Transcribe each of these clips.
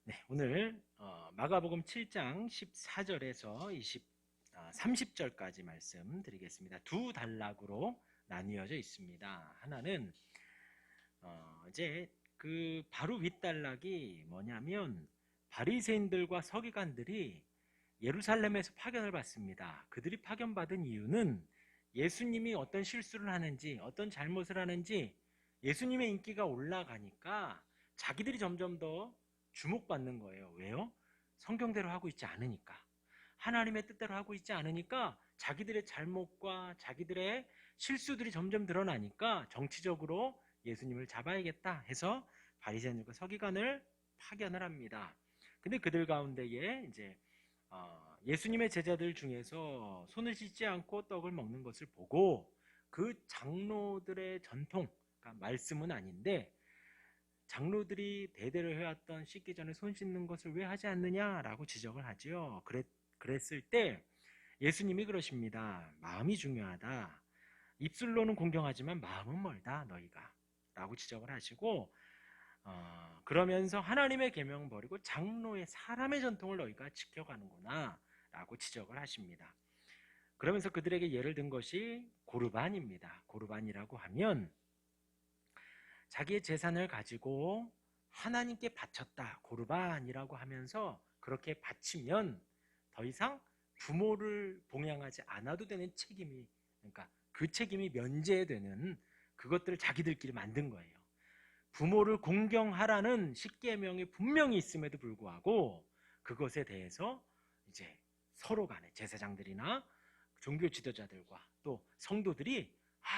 네, 오늘 마가복음 7장 14절에서 30절까지 말씀드리겠습니다. 두 단락으로 나뉘어져 있습니다. 하나는 이제 그 바로 윗단락이 뭐냐면 바리새인들과 서기관들이 예루살렘에서 파견을 받습니다. 그들이 파견받은 이유는 예수님이 어떤 실수를 하는지 어떤 잘못을 하는지 예수님의 인기가 올라가니까 자기들이 점점 더 주목받는 거예요. 왜요? 성경대로 하고 있지 않으니까. 하나님의 뜻대로 하고 있지 않으니까 자기들의 잘못과 자기들의 실수들이 점점 드러나니까 정치적으로 예수님을 잡아야겠다 해서 바리새인들과 서기관을 파견을 합니다. 근데 그들 가운데에 이제 예수님의 제자들 중에서 손을 씻지 않고 떡을 먹는 것을 보고 그 장로들의 전통, 그러니까 말씀은 아닌데 장로들이 대대로 해왔던 씻기 전에 손 씻는 것을 왜 하지 않느냐라고 지적을 하지요. 그랬을 때 예수님이 그러십니다. 마음이 중요하다. 입술로는 공경하지만 마음은 멀다 너희가 라고 지적을 하시고 그러면서 하나님의 계명 버리고 장로의 사람의 전통을 너희가 지켜가는구나 라고 지적을 하십니다. 그러면서 그들에게 예를 든 것이 고르반입니다. 고르반이라고 하면 자기의 재산을 가지고 하나님께 바쳤다. 고르반이라고 하면서 그렇게 바치면 더 이상 부모를 봉양하지 않아도 되는 책임이, 그러니까 그 책임이 면제되는 그것들을 자기들끼리 만든 거예요. 부모를 공경하라는 십계명이 분명히 있음에도 불구하고 그것에 대해서 이제 서로 간에 제사장들이나 종교 지도자들과 또 성도들이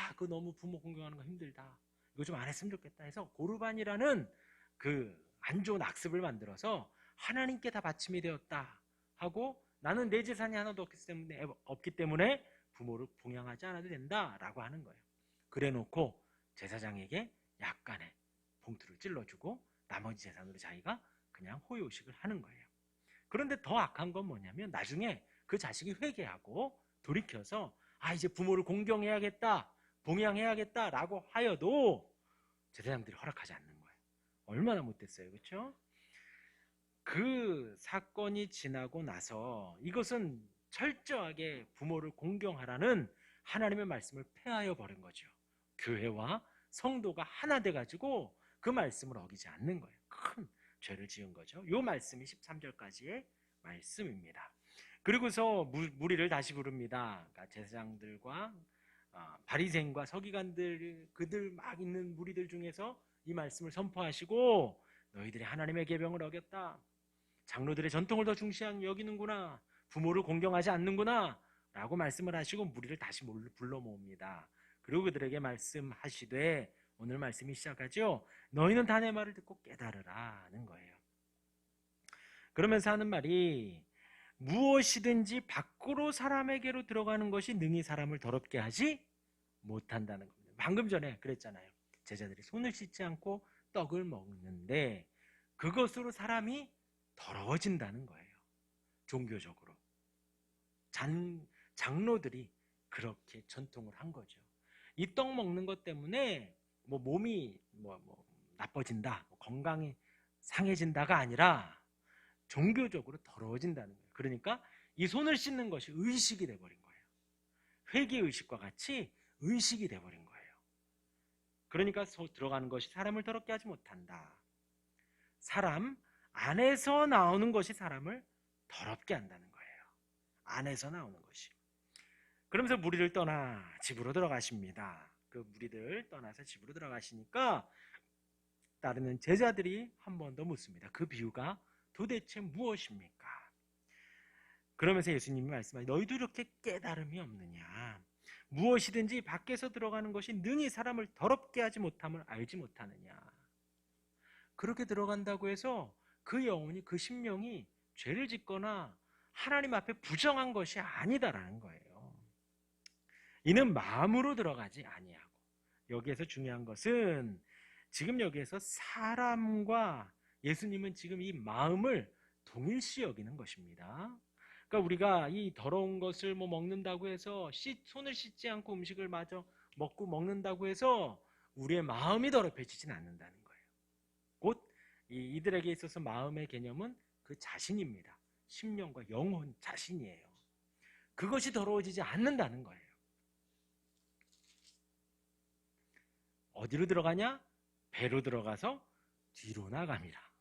그거 너무 부모 공경하는 거 힘들다. 이거 좀 안 했으면 좋겠다 해서 고르반이라는 그 안 좋은 악습을 만들어서 하나님께 다 바침이 되었다 하고 나는 내 재산이 하나도 없기 때문에 부모를 봉양하지 않아도 된다라고 하는 거예요. 그래놓고 제사장에게 약간의 봉투를 찔러주고 나머지 재산으로 자기가 그냥 호요식을 하는 거예요. 그런데 더 악한 건 뭐냐면 나중에 그 자식이 회개하고 돌이켜서 이제 부모를 공경해야겠다, 봉양해야겠다라고 하여도 제사장들이 허락하지 않는 거예요. 얼마나 못됐어요, 그렇죠? 그 사건이 지나고 나서 이것은 철저하게 부모를 공경하라는 하나님의 말씀을 폐하여 버린 거죠. 교회와 성도가 하나 돼가지고 그 말씀을 어기지 않는 거예요. 큰 죄를 지은 거죠. 이 말씀이 13절까지의 말씀입니다. 그리고서 무리를 다시 부릅니다. 그러니까 제사장들과 바리새인과 서기관들 그들 막 있는 무리들 중에서 이 말씀을 선포하시고 너희들이 하나님의 계명을 어겼다. 장로들의 전통을 더 중시하게 여기는구나. 부모를 공경하지 않는구나. 라고 말씀을 하시고 무리를 다시 불러 모읍니다. 그리고 그들에게 말씀하시되 오늘 말씀이 시작하죠. 너희는 다 내 말을 듣고 깨달으라는 거예요. 그러면서 하는 말이 무엇이든지 밖으로 사람에게로 들어가는 것이 능히 사람을 더럽게 하지 못한다는 겁니다. 방금 전에 그랬잖아요. 제자들이 손을 씻지 않고 떡을 먹는데 그것으로 사람이 더러워진다는 거예요. 종교적으로. 장로들이 그렇게 전통을 한 거죠. 이 떡 먹는 것 때문에 몸이 나빠진다, 건강이 상해진다가 아니라 종교적으로 더러워진다는 거예요. 그러니까 이 손을 씻는 것이 의식이 돼버린 거예요. 회개의식과 같이 의식이 돼버린 거예요. 그러니까 들어가는 것이 사람을 더럽게 하지 못한다. 사람 안에서 나오는 것이 사람을 더럽게 한다는 거예요. 안에서 나오는 것이. 그러면서 무리를 떠나 집으로 들어가십니다. 그 무리들 떠나서 집으로 들어가시니까 따르는 제자들이 한 번 더 묻습니다. 그 비유가 도대체 무엇입니까? 그러면서 예수님이 말씀하시죠. 너희도 이렇게 깨달음이 없느냐? 무엇이든지 밖에서 들어가는 것이 능히 사람을 더럽게 하지 못함을 알지 못하느냐? 그렇게 들어간다고 해서 그 영혼이, 그 심령이 죄를 짓거나 하나님 앞에 부정한 것이 아니다라는 거예요. 이는 마음으로 들어가지 아니하고. 여기에서 중요한 것은 지금 여기에서 사람과 예수님은 지금 이 마음을 동일시 여기는 것입니다. 그러니까 우리가 이 더러운 것을 먹는다고 해서 손을 씻지 않고 음식을 마저 먹고 먹는다고 해서 우리의 마음이 더럽혀지진 않는다는 거예요. 곧 이들에게 있어서 마음의 개념은 그 자신입니다. 심령과 영혼 자신이에요. 그것이 더러워지지 않는다는 거예요. 어디로 들어가냐? 배로 들어가서 뒤로 나갑니다.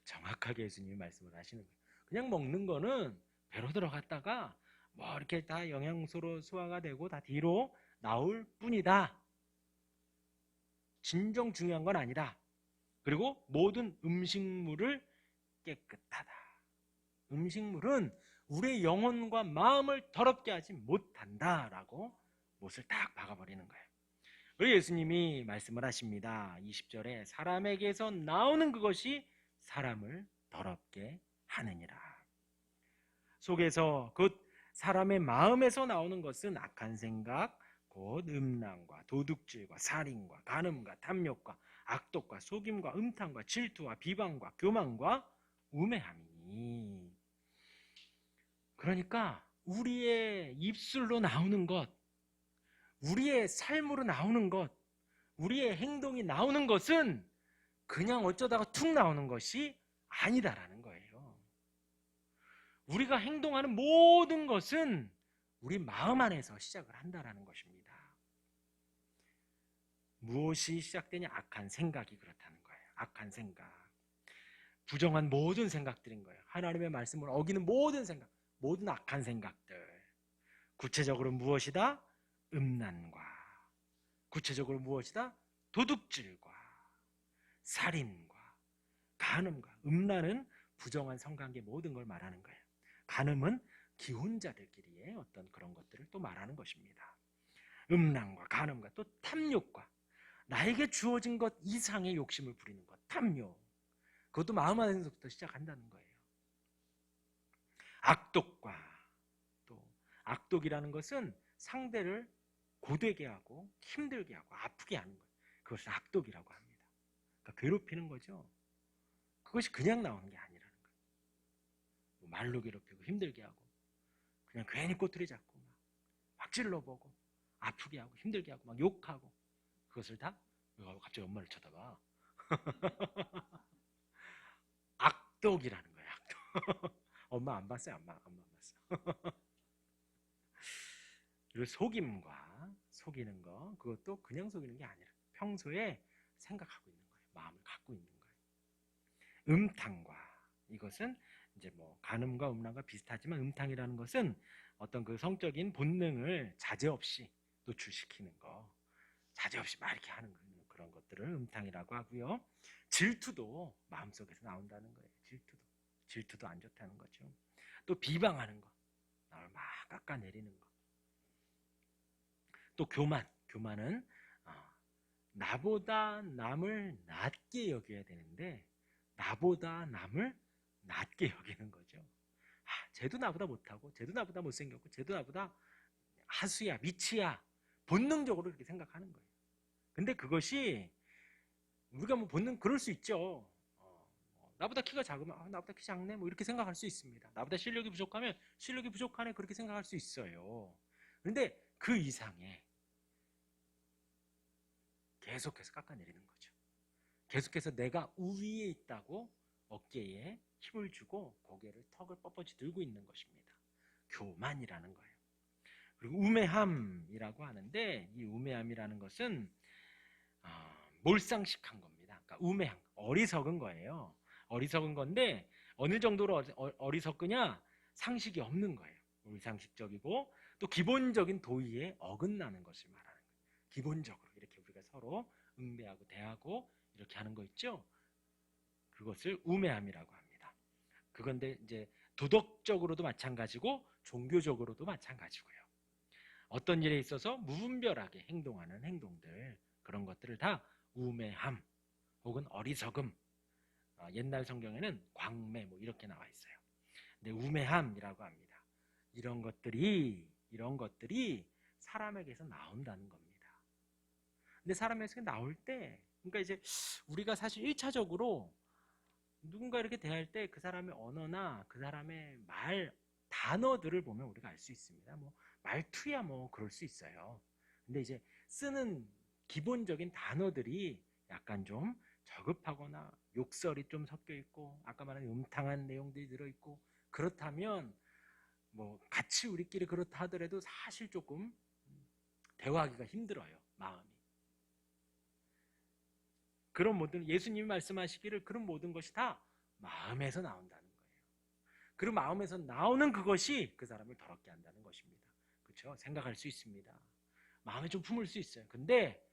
정확하게 예수님이 말씀을 하시는 거예요. 그냥 먹는 거는 배로 들어갔다가 뭐 이렇게 다 영양소로 소화가 되고 다 뒤로 나올 뿐이다. 진정 중요한 건 아니다. 그리고 모든 음식물을 깨끗하다. 음식물은 우리의 영혼과 마음을 더럽게 하지 못한다라고 못을 딱 박아버리는 거예요. 그리고 예수님이 말씀을 하십니다. 20절에 사람에게서 나오는 그것이 사람을 더럽게 하느니라. 속에서 곧 사람의 마음에서 나오는 것은 악한 생각, 곧 음란과 도둑질과 살인과 간음과 탐욕과 악독과 속임과 음탕과 질투와 비방과 교만과 우매함이니. 그러니까 우리의 입술로 나오는 것, 우리의 삶으로 나오는 것, 우리의 행동이 나오는 것은 그냥 어쩌다가 툭 나오는 것이 아니다라는 거예요. 우리가 행동하는 모든 것은 우리 마음 안에서 시작을 한다라는 것입니다. 무엇이 시작되냐? 악한 생각이 그렇다는 거예요. 악한 생각. 부정한 모든 생각들인 거예요. 하나님의 말씀을 어기는 모든 생각, 모든 악한 생각들. 구체적으로 무엇이다? 음란과, 구체적으로 무엇이다? 도둑질과, 살인과, 간음과. 음란은 부정한 성관계 모든 걸 말하는 거예요. 간음은 기혼자들끼리의 어떤 그런 것들을 또 말하는 것입니다. 음란과 간음과 또 탐욕과, 나에게 주어진 것 이상의 욕심을 부리는 것, 탐욕. 그것도 마음 안에서부터 시작한다는 거예요. 악독과, 또 악독이라는 것은 상대를 고되게 하고 힘들게 하고 아프게 하는 거예요. 그것을 악독이라고 합니다. 그러니까 괴롭히는 거죠. 그것이 그냥 나오는 게 아니라는 거예요. 뭐 말로 괴롭히고 힘들게 하고 그냥 괜히 꼬투리 잡고 막 찔러보고 아프게 하고 힘들게 하고 막 욕하고, 그것을 다 갑자기 엄마를 쳐다봐. 악독이라는 거예요. 악독. 엄마 안 봤어요? 엄마 안 봤어. 그리고 속임과, 속이는 거, 그것도 그냥 속이는 게 아니라 평소에 생각하고 있는 거예요. 마음을 갖고 있는 거예요. 음탕과, 이것은 이제 뭐 간음과 음란과 비슷하지만 음탕이라는 것은 어떤 그 성적인 본능을 자제 없이 노출시키는 거, 자제 없이 막 이렇게 하는 그런 것들을 음탕이라고 하고요. 질투도 마음속에서 나온다는 거예요. 질투도 안 좋다는 거죠. 또 비방하는 거, 나를 막 깎아내리는 거. 또 교만은 나보다 남을 낮게 여겨야 되는데 나보다 남을 낮게 여기는 거죠. 쟤도 나보다 못하고, 쟤도 나보다 못생겼고, 쟤도 나보다 하수야, 미치야, 본능적으로 그렇게 생각하는 거예요. 근데 그것이 우리가 뭐 본능 그럴 수 있죠. 나보다 키가 작으면 나보다 키 작네 뭐 이렇게 생각할 수 있습니다. 나보다 실력이 부족하면 실력이 부족하네 그렇게 생각할 수 있어요. 그런데 그 이상의 계속해서 깎아내리는 거죠. 계속해서 내가 우위에 있다고 어깨에 힘을 주고 고개를 턱을 뻣뻣이 들고 있는 것입니다. 교만이라는 거예요. 그리고 우매함이라고 하는데, 이 우매함이라는 것은 몰상식한 겁니다. 그러니까 우매한, 어리석은 거예요. 어리석은 건데 어느 정도로 어리석으냐? 상식이 없는 거예요. 불상식적이고 또 기본적인 도의에 어긋나는 것을 말하는 거예요. 기본적으로 이렇게 우리가 서로 응대하고 대하고 이렇게 하는 거 있죠? 그것을 우매함이라고 합니다. 그건데 이제 도덕적으로도 마찬가지고 종교적으로도 마찬가지고요. 어떤 일에 있어서 무분별하게 행동하는 행동들, 그런 것들을 다 우매함 혹은 어리석음, 옛날 성경에는 광매 뭐 이렇게 나와 있어요. 근데 우매함이라고 합니다. 이런 것들이 사람에게서 나온다는 겁니다. 근데 사람에게서 나올 때, 그러니까 이제 우리가 사실 1차적으로 누군가 이렇게 대할 때 그 사람의 언어나 그 사람의 말 단어들을 보면 우리가 알 수 있습니다. 뭐 말투야 뭐 그럴 수 있어요. 근데 이제 쓰는 기본적인 단어들이 약간 좀 저급하거나 욕설이 좀 섞여 있고 아까 말한 음탕한 내용들이 들어있고 그렇다면 뭐 같이 우리끼리 그렇다 하더라도 사실 조금 대화하기가 힘들어요. 마음이. 그런 모든 예수님이 말씀하시기를 그런 모든 것이 다 마음에서 나온다는 거예요. 그 마음에서 나오는 그것이 그 사람을 더럽게 한다는 것입니다. 그렇죠? 생각할 수 있습니다. 마음에 좀 품을 수 있어요. 근데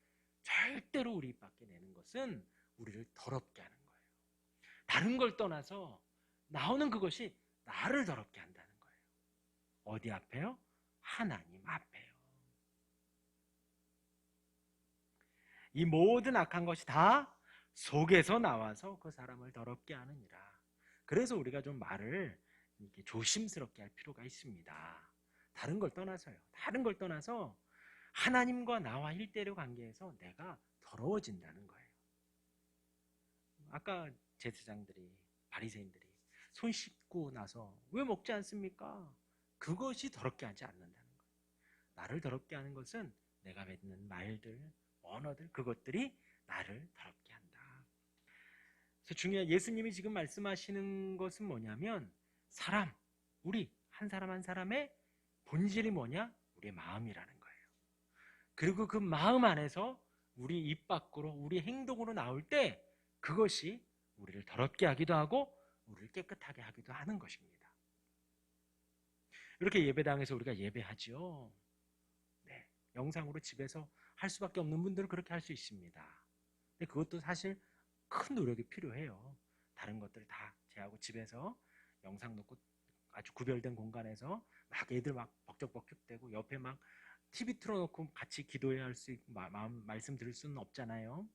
절대로 우리 입 밖에 내는 것은 우리를 더럽게 하는 거예요. 다른 걸 떠나서 나오는 그것이 나를 더럽게 한다는 거예요. 어디 앞에요? 하나님 앞에요. 이 모든 악한 것이 다 속에서 나와서 그 사람을 더럽게 하느니라. 그래서 우리가 좀 말을 이렇게 조심스럽게 할 필요가 있습니다. 다른 걸 떠나서요. 다른 걸 떠나서 하나님과 나와 일대일 관계에서 내가 더러워진다는 거예요. 아까 제사장들이, 바리새인들이 손 씻고 나서 왜 먹지 않습니까? 그것이 더럽게 하지 않는다는 거예요. 나를 더럽게 하는 것은 내가 맺는 말들, 언어들, 그것들이 나를 더럽게 한다. 그래서 중요한 예수님이 지금 말씀하시는 것은 뭐냐면 사람, 우리 한 사람 한 사람의 본질이 뭐냐? 우리의 마음이라는 거예요. 그리고 그 마음 안에서 우리 입 밖으로 우리 행동으로 나올 때 그것이 우리를 더럽게 하기도 하고 우리를 깨끗하게 하기도 하는 것입니다. 이렇게 예배당에서 우리가 예배하죠. 네, 영상으로 집에서 할 수밖에 없는 분들은 그렇게 할 수 있습니다. 근데 그것도 사실 큰 노력이 필요해요. 다른 것들을 다 제하고 집에서 영상 놓고 아주 구별된 공간에서 막 애들 막 벅적벅적대고 옆에 막 TV 틀어놓고 같이 기도해야 할 수 있고 말씀 들을 수는 없잖아요.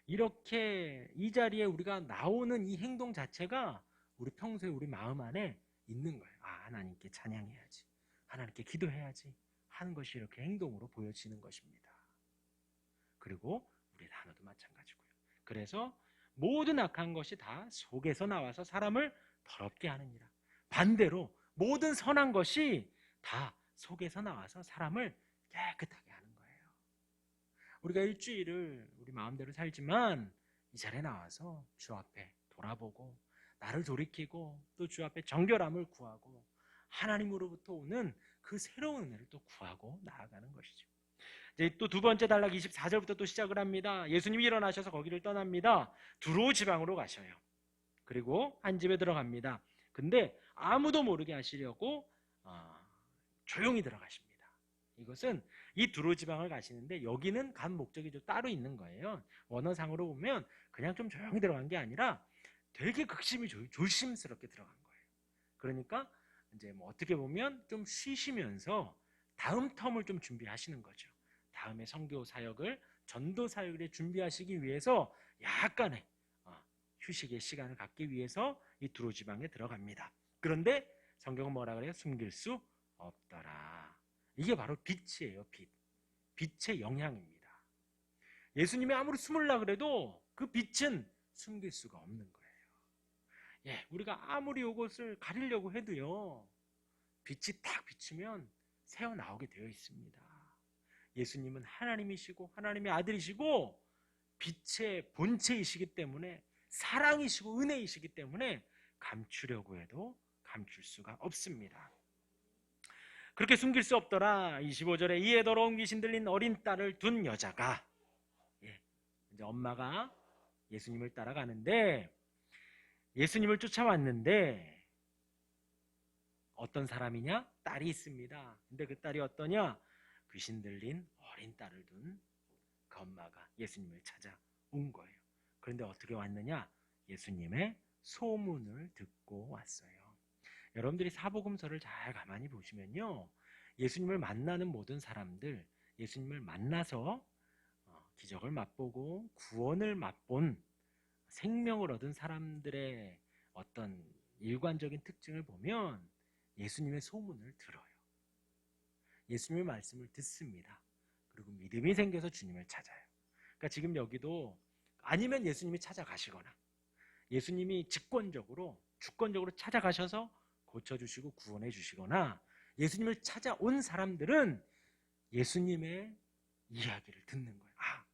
이렇게 이 자리에 우리가 나오는 이 행동 자체가 우리 평소에 우리 마음 안에 있는 거예요. 아, 하나님께 찬양해야지, 하나님께 기도해야지 하는 것이 이렇게 행동으로 보여지는 것입니다. 그리고 우리 단어도 마찬가지고요. 그래서 모든 악한 것이 다 속에서 나와서 사람을 더럽게 하느니라. 반대로 모든 선한 것이 다 속에서 나와서 사람을 깨끗하게 하는 거예요. 우리가 일주일을 우리 마음대로 살지만 이 자리에 나와서 주 앞에 돌아보고 나를 돌이키고 또 주 앞에 정결함을 구하고 하나님으로부터 오는 그 새로운 은혜를 또 구하고 나아가는 것이죠. 이제 또 두 번째 단락 24절부터 또 시작을 합니다. 예수님이 일어나셔서 거기를 떠납니다. 두로 지방으로 가셔요. 그리고 한 집에 들어갑니다. 근데 아무도 모르게 하시려고 조용히 들어가십니다. 이것은 이 두로 지방을 가시는데 여기는 간 목적이 좀 따로 있는 거예요. 원어상으로 보면 그냥 좀 조용히 들어간 게 아니라 되게 극심히 조심스럽게 들어간 거예요. 그러니까 이제 뭐 어떻게 보면 좀 쉬시면서 다음 텀을 좀 준비하시는 거죠. 다음에 선교 사역을 전도 사역을 준비하시기 위해서 약간의 휴식의 시간을 갖기 위해서 이 두로 지방에 들어갑니다. 그런데 성경은 뭐라 그래요? 숨길 수 없더라. 이게 바로 빛이에요. 빛의 영향입니다. 예수님이 아무리 숨으려고 그래도 그 빛은 숨길 수가 없는 거예요. 예, 우리가 아무리 이것을 가리려고 해도요, 빛이 딱 비치면 새어나오게 되어 있습니다. 예수님은 하나님이시고 하나님의 아들이시고 빛의 본체이시기 때문에 사랑이시고 은혜이시기 때문에 감추려고 해도 감출 수가 없습니다. 그렇게 숨길 수 없더라. 25절에 이에 더러운 귀신 들린 어린 딸을 둔 여자가, 이제 엄마가 예수님을 따라가는데 예수님을 쫓아왔는데 어떤 사람이냐? 딸이 있습니다. 근데 그 딸이 어떠냐? 귀신 들린 어린 딸을 둔 그 엄마가 예수님을 찾아온 거예요. 그런데 어떻게 왔느냐? 예수님의 소문을 듣고 왔어요. 여러분들이 사복음서를 잘 가만히 보시면요, 예수님을 만나는 모든 사람들, 예수님을 만나서 기적을 맛보고 구원을 맛본 생명을 얻은 사람들의 어떤 일관적인 특징을 보면 예수님의 소문을 들어요. 예수님의 말씀을 듣습니다. 그리고 믿음이 생겨서 주님을 찾아요. 그러니까 지금 여기도 아니면 예수님이 찾아가시거나 예수님이 직권적으로 주권적으로 찾아가셔서 고쳐주시고 구원해 주시거나 예수님을 찾아온 사람들은 예수님의 이야기를 듣는 거예요. 아,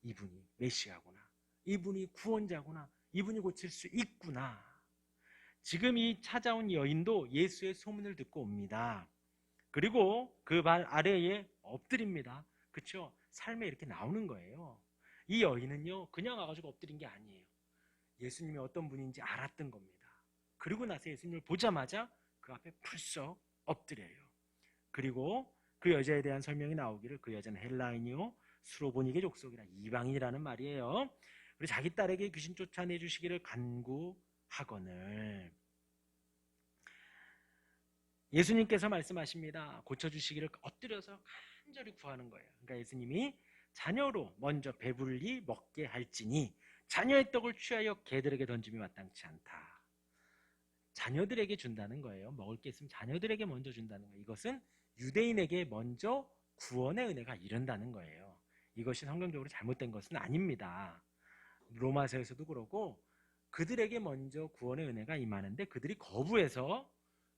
이분이 메시아구나. 이분이 구원자구나. 이분이 고칠 수 있구나. 지금 이 찾아온 여인도 예수의 소문을 듣고 옵니다. 그리고 그 발 아래에 엎드립니다. 그렇죠? 삶에 이렇게 나오는 거예요. 이 여인은요, 그냥 와가지고 엎드린 게 아니에요. 예수님이 어떤 분인지 알았던 겁니다. 그리고 나서 예수님을 보자마자 그 앞에 풀썩 엎드려요. 그리고 그 여자에 대한 설명이 나오기를 그 여자는 헬라인이요 수로보니게 족속이라 이방인이라는 말이에요. 그리고 자기 딸에게 귀신 쫓아내 주시기를 간구하거늘 예수님께서 말씀하십니다. 고쳐주시기를 엎드려서 간절히 구하는 거예요. 그러니까 예수님이 자녀로 먼저 배불리 먹게 할지니 자녀의 떡을 취하여 개들에게 던짐이 마땅치 않다. 자녀들에게 준다는 거예요. 먹을 게 있으면 자녀들에게 먼저 준다는 거예요. 이것은 유대인에게 먼저 구원의 은혜가 이른다는 거예요. 이것이 성경적으로 잘못된 것은 아닙니다. 로마서에서도 그러고 그들에게 먼저 구원의 은혜가 임하는데 그들이 거부해서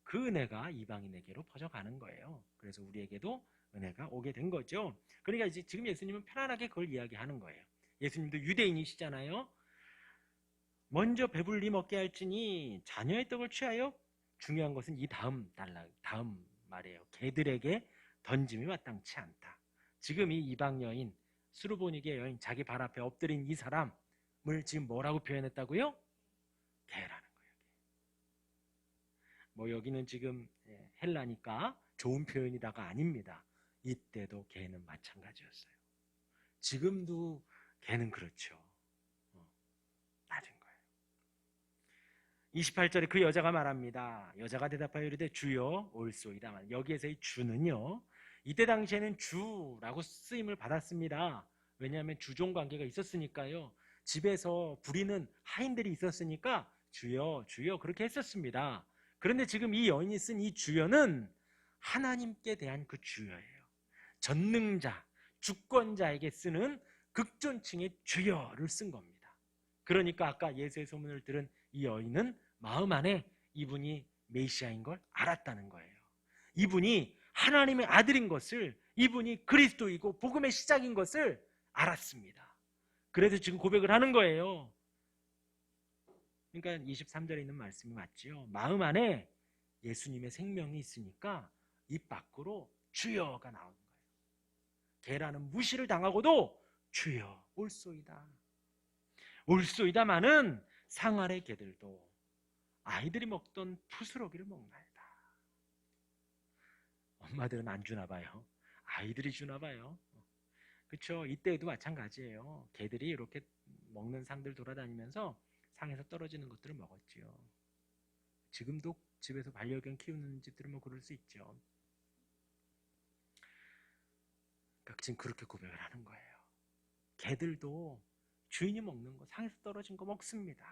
그 은혜가 이방인에게로 퍼져가는 거예요. 그래서 우리에게도 은혜가 오게 된 거죠. 그러니까 이제 지금 예수님은 편안하게 그걸 이야기하는 거예요. 예수님도 유대인이시잖아요. 먼저 배불리 먹게 할지니 자녀의 떡을 취하여 중요한 것은 이 다음 말이에요. 개들에게 던짐이 마땅치 않다. 지금 이 이방 여인 수르보니게 여인 자기 발 앞에 엎드린 이 사람을 지금 뭐라고 표현했다고요? 개라는 거예요. 뭐 여기는 지금 헬라니까 좋은 표현이다가 아닙니다. 이때도 개는 마찬가지였어요. 지금도 개는 그렇죠. 낮은 거예요. 28절에 그 여자가 말합니다. 여자가 대답하여 이르되 주여 올소이다. 여기에서의 주는요, 이때 당시에는 주라고 쓰임을 받았습니다. 왜냐하면 주종 관계가 있었으니까요. 집에서 부리는 하인들이 있었으니까 주여 주여 그렇게 했었습니다. 그런데 지금 이 여인이 쓴 이 주여는 하나님께 대한 그 주여예요. 전능자, 주권자에게 쓰는 극존칭의 주여를 쓴 겁니다. 그러니까 아까 예수의 소문을 들은 이 여인은 마음 안에 이분이 메시아인 걸 알았다는 거예요. 이분이 하나님의 아들인 것을, 이분이 그리스도이고 복음의 시작인 것을 알았습니다. 그래서 지금 고백을 하는 거예요. 그러니까 23절에 있는 말씀이 맞지요. 마음 안에 예수님의 생명이 있으니까 입 밖으로 주여가 나오는 거예요. 개라는 무시를 당하고도 주여 올소이다. 올소이다마는 상아래 개들도 아이들이 먹던 푸스러기를 먹나이다. 엄마들은 안 주나 봐요. 아이들이 주나 봐요. 그렇죠? 이때에도 마찬가지예요. 개들이 이렇게 먹는 상들 돌아다니면서 상에서 떨어지는 것들을 먹었지요. 지금도 집에서 반려견 키우는 집들은 뭐 그럴 수 있죠. 그러니까 지금 그렇게 고백을 하는 거예요. 개들도 주인이 먹는 거, 상에서 떨어진 거 먹습니다.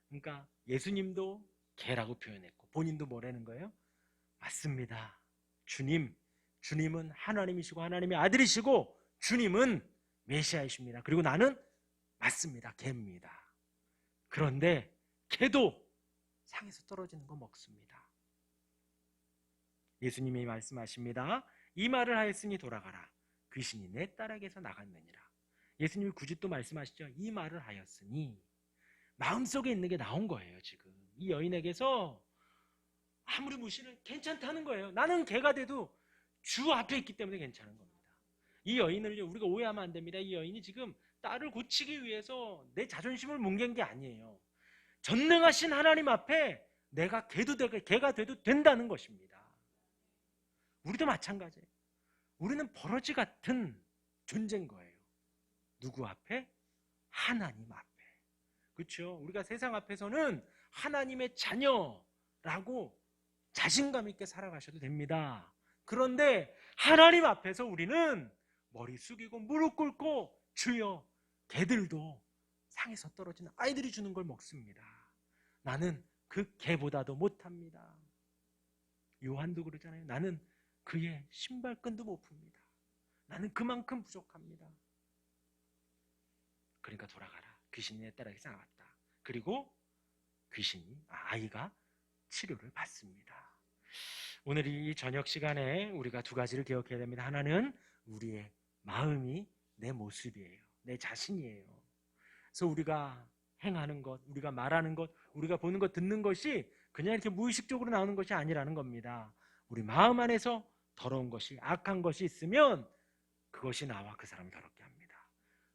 그러니까 예수님도 개라고 표현했고 본인도 뭐라는 거예요? 맞습니다. 주님은 하나님이시고 하나님의 아들이시고 주님은 메시아이십니다. 그리고 나는 맞습니다. 개입니다. 그런데 개도 상에서 떨어지는 거 먹습니다. 예수님이 말씀하십니다. 이 말을 하였으니 돌아가라. 귀신이 내 딸에게서 나갔느니라. 예수님이 굳이 또 말씀하시죠. 이 말을 하였으니 마음속에 있는 게 나온 거예요. 지금 이 여인에게서 아무리 무시를 괜찮다는 거예요. 나는 개가 돼도 주 앞에 있기 때문에 괜찮은 겁니다. 이 여인을 우리가 오해하면 안 됩니다. 이 여인이 지금 딸을 고치기 위해서 내 자존심을 뭉갠 게 아니에요. 전능하신 하나님 앞에 내가 개가 돼도 된다는 것입니다. 우리도 마찬가지예요. 우리는 버러지 같은 존재인 거예요. 누구 앞에? 하나님 앞에. 그렇죠? 우리가 세상 앞에서는 하나님의 자녀라고 자신감 있게 살아가셔도 됩니다. 그런데 하나님 앞에서 우리는 머리 숙이고 무릎 꿇고 주여, 개들도 상에서 떨어지는 아이들이 주는 걸 먹습니다. 나는 그 개보다도 못합니다. 요한도 그러잖아요. 나는 그의 신발끈도 못 풉니다. 나는 그만큼 부족합니다. 그러니까 돌아가라. 귀신이 내 딸에게서 나왔다. 그리고 아이가 치료를 받습니다. 오늘 이 저녁 시간에 우리가 두 가지를 기억해야 됩니다. 하나는 우리의 마음이 내 모습이에요. 내 자신이에요. 그래서 우리가 행하는 것, 우리가 말하는 것, 우리가 보는 것, 듣는 것이 그냥 이렇게 무의식적으로 나오는 것이 아니라는 겁니다. 우리 마음 안에서 더러운 것이, 악한 것이 있으면 그것이 나와 그 사람을 더럽게 합니다.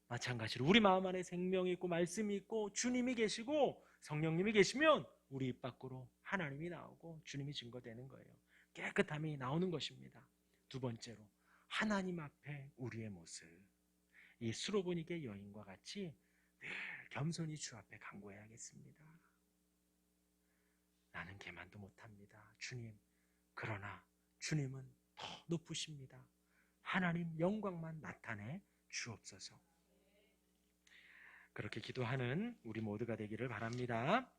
마찬가지로 우리 마음 안에 생명이 있고 말씀이 있고 주님이 계시고 성령님이 계시면 우리 입 밖으로 하나님이 나오고 주님이 증거되는 거예요. 깨끗함이 나오는 것입니다. 두 번째로 하나님 앞에 우리의 모습, 이 수로보니게 여인과 같이 늘 겸손히 주 앞에 간구해야겠습니다. 나는 개만도 못합니다. 주님, 그러나 주님은 더 높으십니다. 하나님 영광만 나타내 주옵소서. 그렇게 기도하는 우리 모두가 되기를 바랍니다.